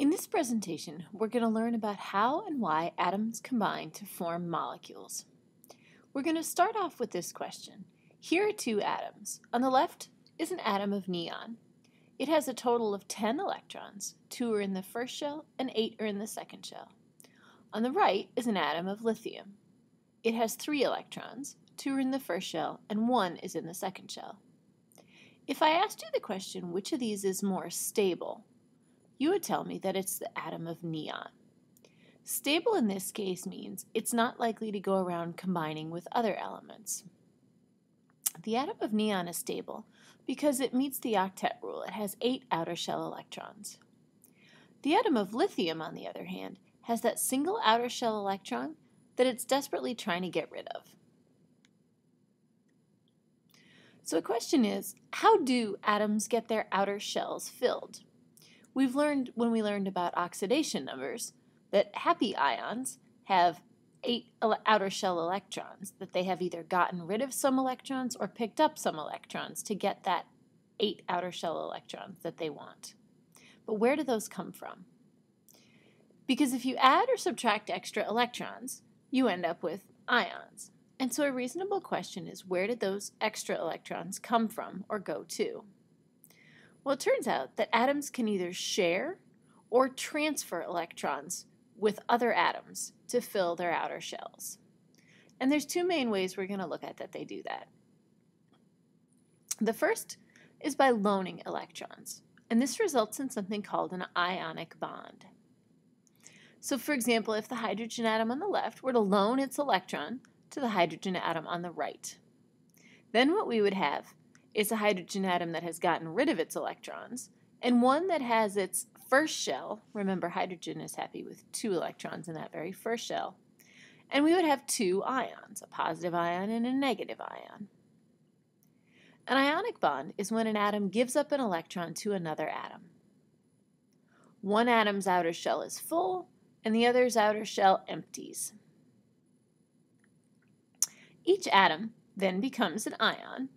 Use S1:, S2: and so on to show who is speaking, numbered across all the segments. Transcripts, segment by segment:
S1: In this presentation, we're going to learn about how and why atoms combine to form molecules. We're going to start off with this question. Here are two atoms. On the left is an atom of neon. It has a total of 10 electrons. 2 are in the first shell and 8 are in the second shell. On the right is an atom of lithium. It has 3 electrons. 2 are in the first shell and 1 is in the second shell. If I asked you the question, which of these is more stable, you would tell me that it's the atom of neon. Stable in this case means it's not likely to go around combining with other elements. The atom of neon is stable because it meets the octet rule. It has 8 outer shell electrons. The atom of lithium, on the other hand, has that single outer shell electron that it's desperately trying to get rid of. So the question is, how do atoms get their outer shells filled? We've learned, when we learned about oxidation numbers, that happy ions have 8 outer shell electrons, that they have either gotten rid of some electrons or picked up some electrons to get that 8 outer shell electrons that they want. But where do those come from? Because if you add or subtract extra electrons, you end up with ions. And so a reasonable question is, where did those extra electrons come from or go to? Well, it turns out that atoms can either share or transfer electrons with other atoms to fill their outer shells. And there's 2 main ways we're going to look at that they do that. The first is by loaning electrons, and this results in something called an ionic bond. So for example, if the hydrogen atom on the left were to loan its electron to the hydrogen atom on the right, then what we would have is a hydrogen atom that has gotten rid of its electrons, and one that has its first shell. Remember, hydrogen is happy with 2 electrons in that very first shell. And we would have 2 ions, a positive ion and a negative ion. An ionic bond is when an atom gives up an electron to another atom. One atom's outer shell is full, and the other's outer shell empties. Each atom then becomes an ion,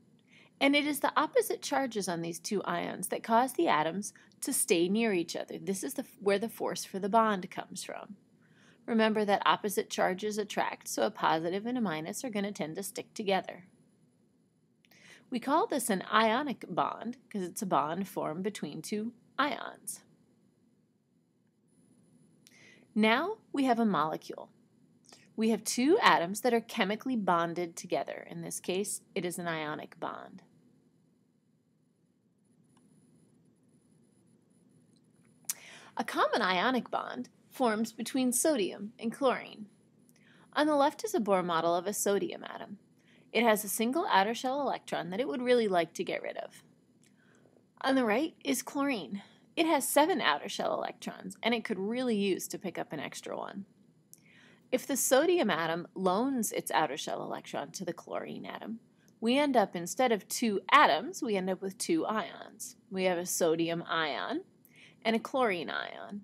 S1: and it is the opposite charges on these 2 ions that cause the atoms to stay near each other. This is where the force for the bond comes from. Remember that opposite charges attract, so a positive and a minus are going to tend to stick together. We call this an ionic bond because it's a bond formed between 2 ions. Now we have a molecule. We have 2 atoms that are chemically bonded together. In this case, it is an ionic bond. A common ionic bond forms between sodium and chlorine. On the left is a Bohr model of a sodium atom. It has a single outer shell electron that it would really like to get rid of. On the right is chlorine. It has 7 outer shell electrons, and it could really use to pick up an extra one. If the sodium atom loans its outer shell electron to the chlorine atom, we end up, instead of 2 atoms, we end up with 2 ions. We have a sodium ion and a chlorine ion.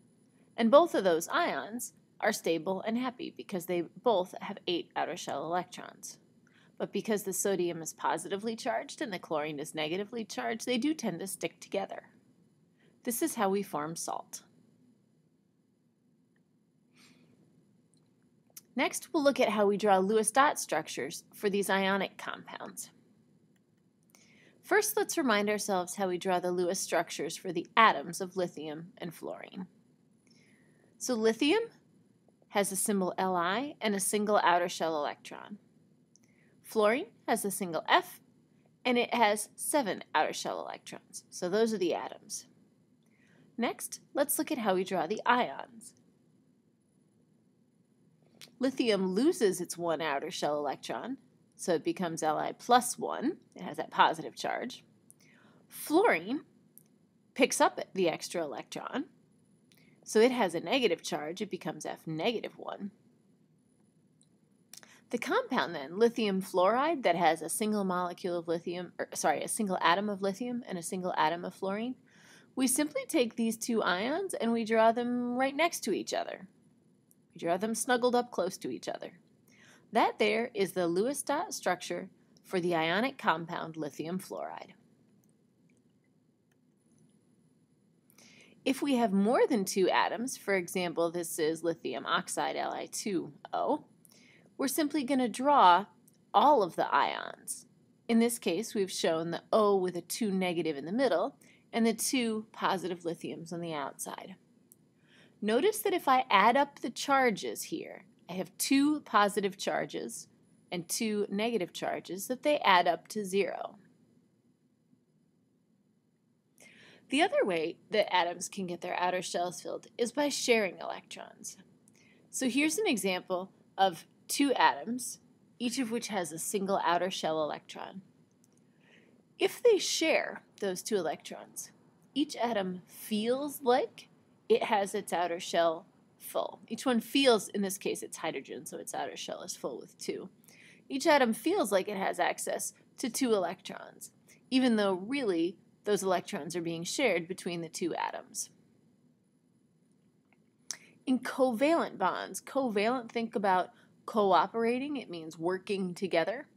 S1: And both of those ions are stable and happy because they both have 8 outer shell electrons. But because the sodium is positively charged and the chlorine is negatively charged, they do tend to stick together. This is how we form salt. Next, we'll look at how we draw Lewis dot structures for these ionic compounds. First, let's remind ourselves how we draw the Lewis structures for the atoms of lithium and fluorine. So lithium has a symbol Li and a single outer shell electron. Fluorine has a single F, and it has 7 outer shell electrons. So those are the atoms. Next, let's look at how we draw the ions. Lithium loses its 1 outer shell electron, so it becomes Li plus 1. It has that positive charge. Fluorine picks up the extra electron, so it has a negative charge. It becomes F negative 1. The compound then, lithium fluoride, that has a single molecule of lithium, a single atom of lithium and a single atom of fluorine, we simply take these 2 ions and we draw them right next to each other. We draw them snuggled up close to each other. That there is the Lewis dot structure for the ionic compound lithium fluoride. If we have more than 2 atoms, for example, this is lithium oxide Li2O, we're simply going to draw all of the ions. In this case, we've shown the O with a 2 negative in the middle and the 2 positive lithiums on the outside. Notice that if I add up the charges here, I have 2 positive charges and 2 negative charges, that they add up to 0. The other way that atoms can get their outer shells filled is by sharing electrons. So here's an example of 2 atoms, each of which has a single outer shell electron. If they share those 2 electrons, each atom feels like it has its outer shell full. Each one feels, in this case it's hydrogen, so its outer shell is full with 2. Each atom feels like it has access to 2 electrons, even though really those electrons are being shared between the 2 atoms. In covalent bonds, covalent, think about cooperating, it means working together.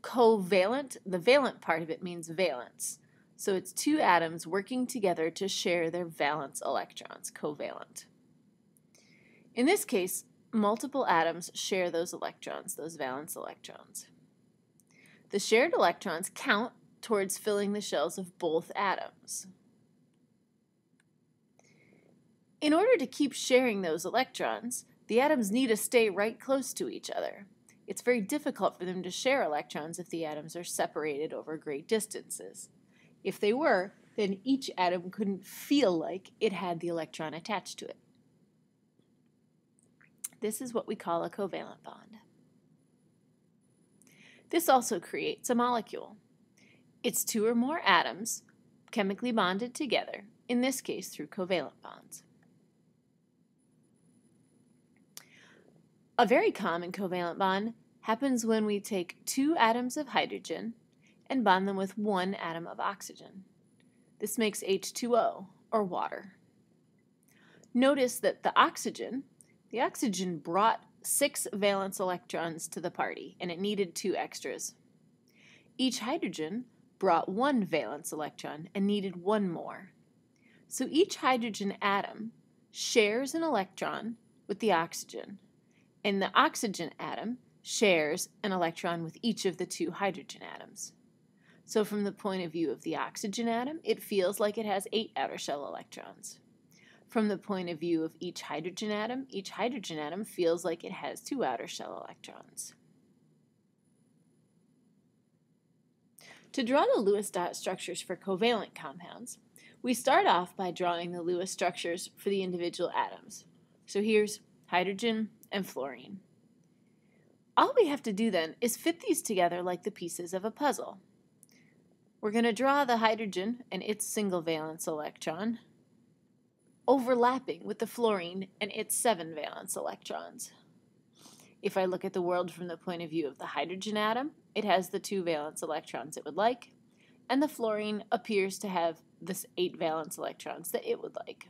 S1: Covalent, the valent part of it means valence. So it's 2 atoms working together to share their valence electrons, covalent. In this case, multiple atoms share those electrons, those valence electrons. The shared electrons count towards filling the shells of both atoms. In order to keep sharing those electrons, the atoms need to stay right close to each other. It's very difficult for them to share electrons if the atoms are separated over great distances. If they were, then each atom couldn't feel like it had the electron attached to it. This is what we call a covalent bond. This also creates a molecule. It's 2 or more atoms chemically bonded together, in this case through covalent bonds. A very common covalent bond happens when we take 2 atoms of hydrogen and bond them with 1 atom of oxygen. This makes H2O, or water. Notice that the oxygen brought 6 valence electrons to the party, and it needed 2 extras. Each hydrogen brought 1 valence electron and needed 1 more. So each hydrogen atom shares an electron with the oxygen, and the oxygen atom shares an electron with each of the 2 hydrogen atoms. So from the point of view of the oxygen atom, it feels like it has 8 outer shell electrons. From the point of view of each hydrogen atom feels like it has 2 outer shell electrons. To draw the Lewis dot structures for covalent compounds, we start off by drawing the Lewis structures for the individual atoms. So here's hydrogen and fluorine. All we have to do then is fit these together like the pieces of a puzzle. We're going to draw the hydrogen and its single valence electron overlapping with the fluorine and its 7 valence electrons. If I look at the world from the point of view of the hydrogen atom, it has the 2 valence electrons it would like, and the fluorine appears to have the 8 valence electrons that it would like.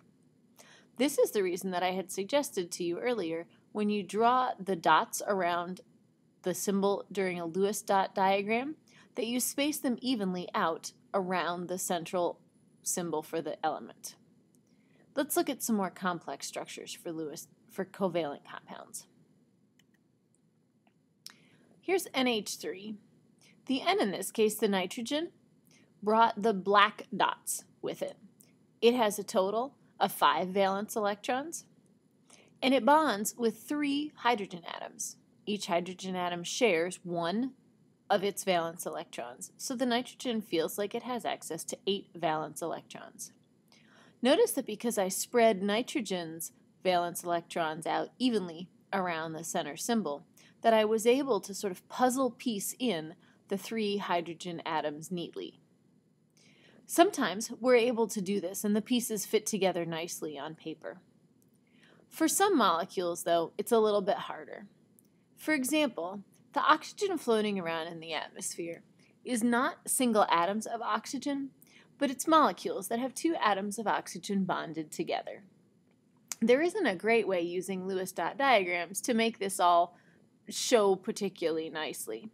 S1: This is the reason that I had suggested to you earlier, when you draw the dots around the symbol during a Lewis dot diagram, that you space them evenly out around the central symbol for the element. Let's look at some more complex structures for covalent compounds. Here's NH3. The N in this case, the nitrogen, brought the black dots with it. It has a total of 5 valence electrons, and it bonds with 3 hydrogen atoms. Each hydrogen atom shares 1 of its valence electrons, so the nitrogen feels like it has access to 8 valence electrons. Notice that because I spread nitrogen's valence electrons out evenly around the center symbol, that I was able to sort of puzzle piece in the 3 hydrogen atoms neatly. Sometimes we're able to do this and the pieces fit together nicely on paper. For some molecules, though, it's a little bit harder. For example, the oxygen floating around in the atmosphere is not single atoms of oxygen, but it's molecules that have 2 atoms of oxygen bonded together. There isn't a great way using Lewis dot diagrams to make this all show particularly nicely.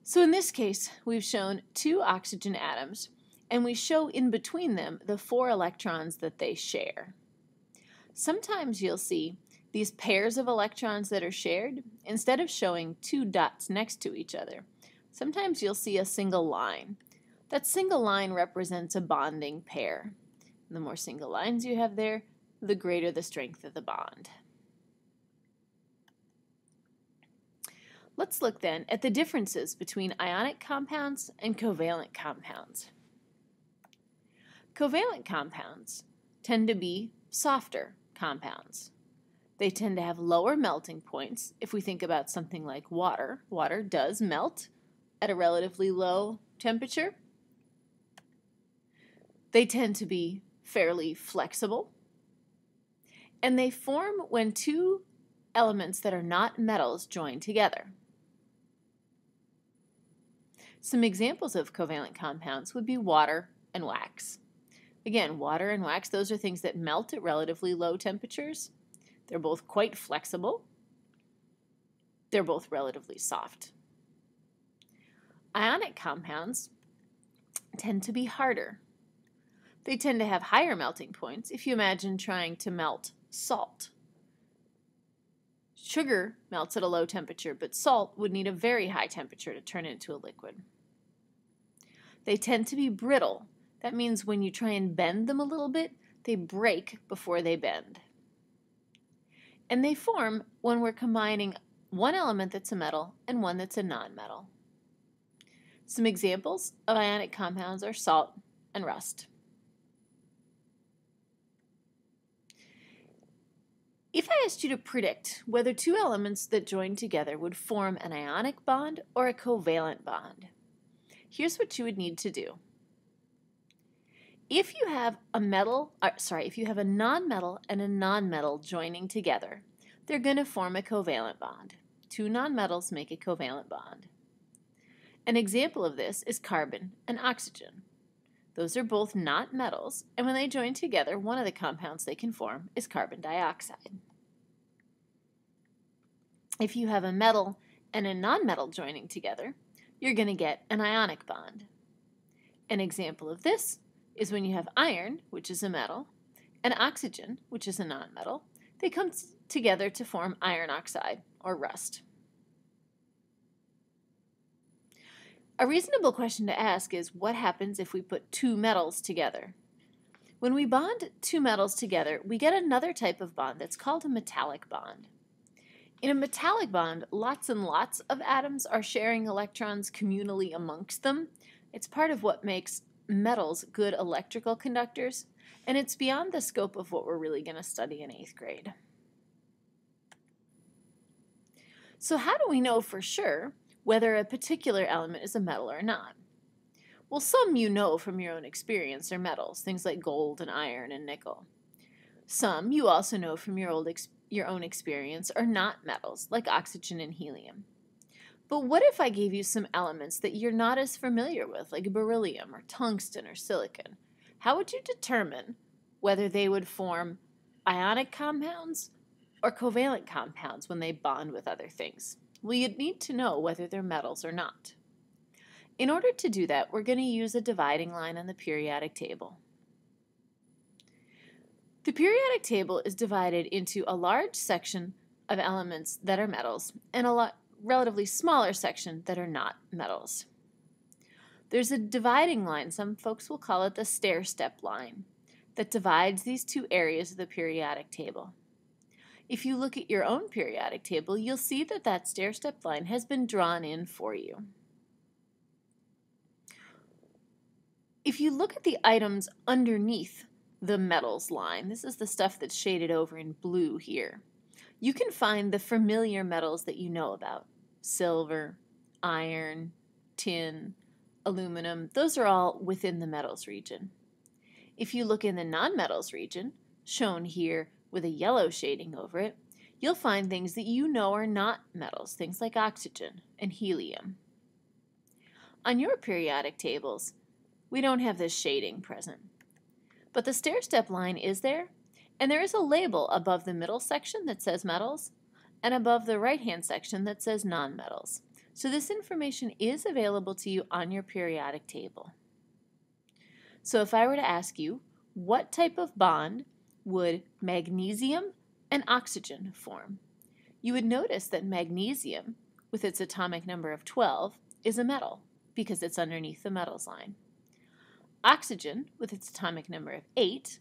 S1: So in this case, we've shown 2 oxygen atoms, and we show in between them the 4 electrons that they share. Sometimes you'll see these pairs of electrons that are shared, instead of showing 2 dots next to each other, sometimes you'll see a single line. That single line represents a bonding pair. The more single lines you have there, the greater the strength of the bond. Let's look then at the differences between ionic compounds and covalent compounds. Covalent compounds tend to be softer compounds. They tend to have lower melting points. If we think about something like water, water does melt at a relatively low temperature. They tend to be fairly flexible, and they form when 2 elements that are not metals join together. Some examples of covalent compounds would be water and wax. Again, water and wax, those are things that melt at relatively low temperatures. They're both quite flexible. They're both relatively soft. Ionic compounds tend to be harder. They tend to have higher melting points. If you imagine trying to melt salt, sugar melts at a low temperature, but salt would need a very high temperature to turn into a liquid. They tend to be brittle. That means when you try and bend them a little bit, they break before they bend. And they form when we're combining one element that's a metal and one that's a nonmetal. Some examples of ionic compounds are salt and rust. If I asked you to predict whether 2 elements that join together would form an ionic bond or a covalent bond, here's what you would need to do. If you have a nonmetal and a nonmetal joining together, they're going to form a covalent bond. 2 nonmetals make a covalent bond. An example of this is carbon and oxygen. Those are both not metals, and when they join together, one of the compounds they can form is carbon dioxide. If you have a metal and a nonmetal joining together, you're going to get an ionic bond. An example of this is when you have iron, which is a metal, and oxygen, which is a nonmetal. They come together to form iron oxide, or rust. A reasonable question to ask is, what happens if we put 2 metals together? When we bond 2 metals together, we get another type of bond that's called a metallic bond. In a metallic bond, lots and lots of atoms are sharing electrons communally amongst them. It's part of what makes metals good electrical conductors, and it's beyond the scope of what we're really going to study in 8th grade. So how do we know for sure whether a particular element is a metal or not? Well, some you know from your own experience are metals, things like gold and iron and nickel. Some you also know from your own experience are not metals, like oxygen and helium. But what if I gave you some elements that you're not as familiar with, like beryllium or tungsten or silicon? How would you determine whether they would form ionic compounds or covalent compounds when they bond with other things? Well, you'd need to know whether they're metals or not. In order to do that, we're going to use a dividing line on the periodic table. The periodic table is divided into a large section of elements that are metals and a relatively smaller section that are not metals. There's a dividing line, some folks will call it the stair-step line, that divides these 2 areas of the periodic table. If you look at your own periodic table, you'll see that that stair-step line has been drawn in for you. If you look at the items underneath the metals line, this is the stuff that's shaded over in blue here, you can find the familiar metals that you know about. Silver, iron, tin, aluminum, those are all within the metals region. If you look in the nonmetals region, shown here with a yellow shading over it, you'll find things that you know are not metals, things like oxygen and helium. On your periodic tables, we don't have this shading present, but the stair-step line is there, and there is a label above the middle section that says metals, and above the right-hand section that says nonmetals. So this information is available to you on your periodic table. So if I were to ask you, what type of bond would magnesium and oxygen form? You would notice that magnesium, with its atomic number of 12, is a metal because it's underneath the metals line. Oxygen, with its atomic number of 8,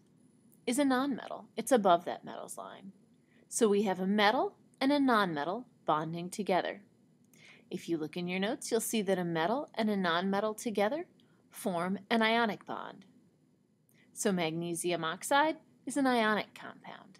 S1: is a nonmetal. It's above that metals line. So we have a metal and a nonmetal bonding together. If you look in your notes, you'll see that a metal and a nonmetal together form an ionic bond. So magnesium oxide is an ionic compound.